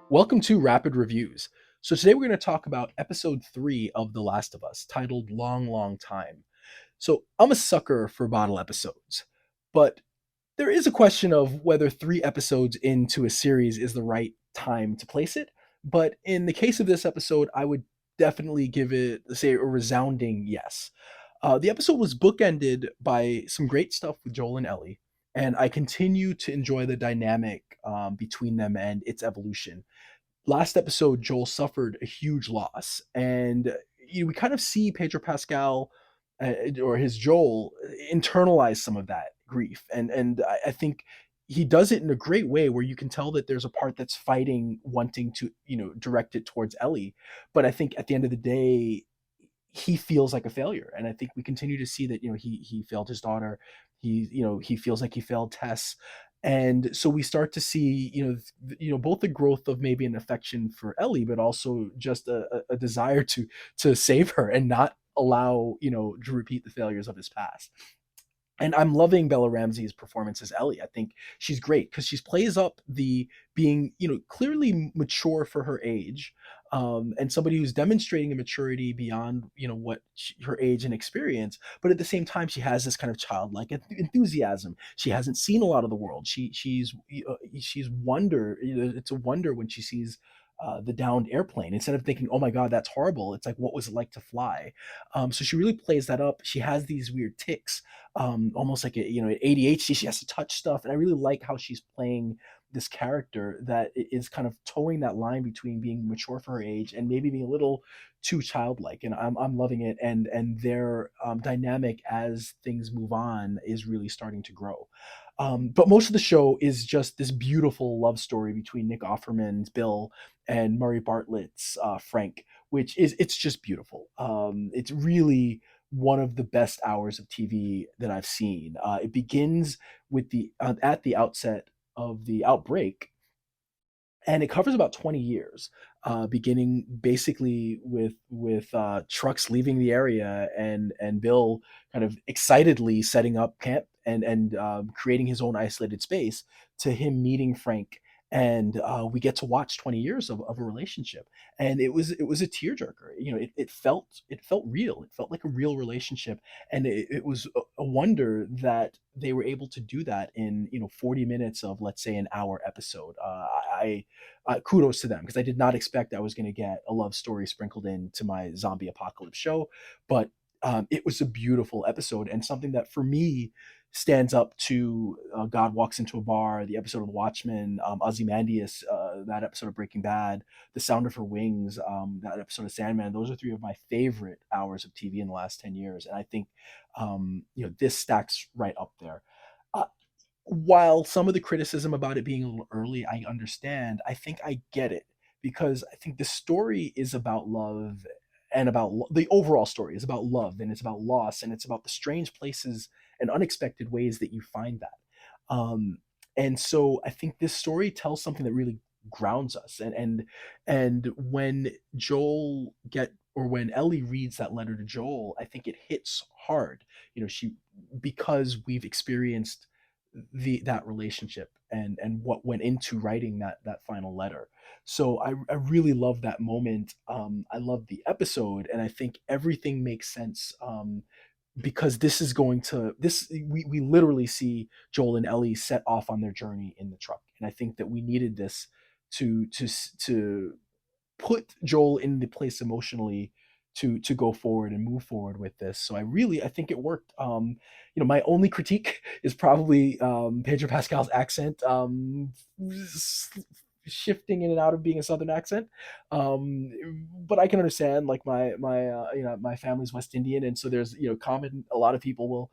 Welcome to Rapid Reviews. So, today we're going to talk about episode 3 of The Last of Us, titled Long, Long Time. So, I'm a sucker for bottle episodes, but there is a question of whether 3 episodes into a series is the right time to place it. But in the case of this episode, I would definitely give it, say, a resounding yes. The episode was bookended by some great stuff with Joel and Ellie, and I continue to enjoy the dynamic between them and its evolution. Last episode, Joel suffered a huge loss, and we kind of see Pedro Pascal or his Joel internalize some of that grief, and I think he does it in a great way where you can tell that there's a part that's fighting, wanting to direct it towards Ellie, but I think at the end of the day he feels like a failure, and I think we continue to see that he failed his daughter. He feels like he failed Tess, and so we start to see both the growth of maybe an affection for Ellie, but also just a desire to save her and not allow to repeat the failures of his past. And I'm loving Bella Ramsey's performance as Ellie. I think she's great because she plays up the being, clearly mature for her age, and somebody who's demonstrating a maturity beyond, her age and experience. But at the same time, she has this kind of childlike enthusiasm. She hasn't seen a lot of the world. She's wonder. It's a wonder when she sees. The downed airplane, instead of thinking, oh my god, that's horrible, it's like, what was it like to fly? So she really plays that up. She has these weird ticks, almost like ADHD. She has to touch stuff, and I really like how she's playing this character that is kind of towing that line between being mature for her age and maybe being a little too childlike. And I'm loving it, and their dynamic as things move on is really starting to grow. But most of the show is just this beautiful love story between Nick Offerman's Bill and Murray Bartlett's Frank, which is it's just beautiful. It's really one of the best hours of TV that I've seen. It begins with the at the outset of the outbreak, and it covers about 20 years, beginning basically with trucks leaving the area, and Bill kind of excitedly setting up camp and creating his own isolated space, to him meeting Frank. And we get to watch 20 years of a relationship, and it was a tearjerker. It felt real. It felt like a real relationship, and it was a wonder that they were able to do that in 40 minutes of, let's say, an hour episode. Kudos to them, because I did not expect I was going to get a love story sprinkled into my zombie apocalypse show, but it was a beautiful episode, and something that for me stands up to God Walks into a Bar, the episode of The Watchmen, Ozymandias, that episode of Breaking Bad, The Sound of Her Wings, that episode of Sandman. Those are three of my favorite hours of TV in the last 10 years, and I think this stacks right up there. Uh, while some of the criticism about it being a little early, I understand. I think I get it, because I think the story is about love, and the overall story is about love, and it's about loss, and it's about the strange places and unexpected ways that you find that. And so I think this story tells something that really grounds us. And when Joel get or when Ellie reads that letter to Joel, I think it hits hard. She because we've experienced that relationship, and what went into writing that final letter. So I really love that moment. I love the episode, and I think everything makes sense, because this is going to this we literally see Joel and Ellie set off on their journey in the truck, and I think that we needed this to put Joel in the place emotionally to go forward and move forward with this. So I think it worked. My only critique is probably Pedro Pascal's accent, shifting in and out of being a southern accent. But I can understand, like, my family's West Indian, and so there's common a lot of people will,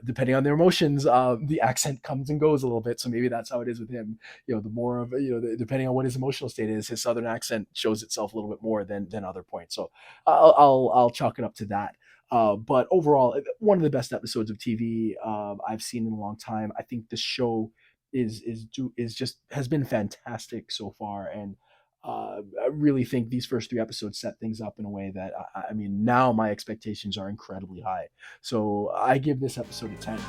depending on their emotions, the accent comes and goes a little bit. So maybe that's how it is with him. The more of depending on what his emotional state is, his southern accent shows itself a little bit more than other points. So I'll chalk it up to that. But overall, one of the best episodes of TV I've seen in a long time. I think the show is just has been fantastic so far, and I really think these first three episodes set things up in a way that I mean, now my expectations are incredibly high. So I give this episode a 10.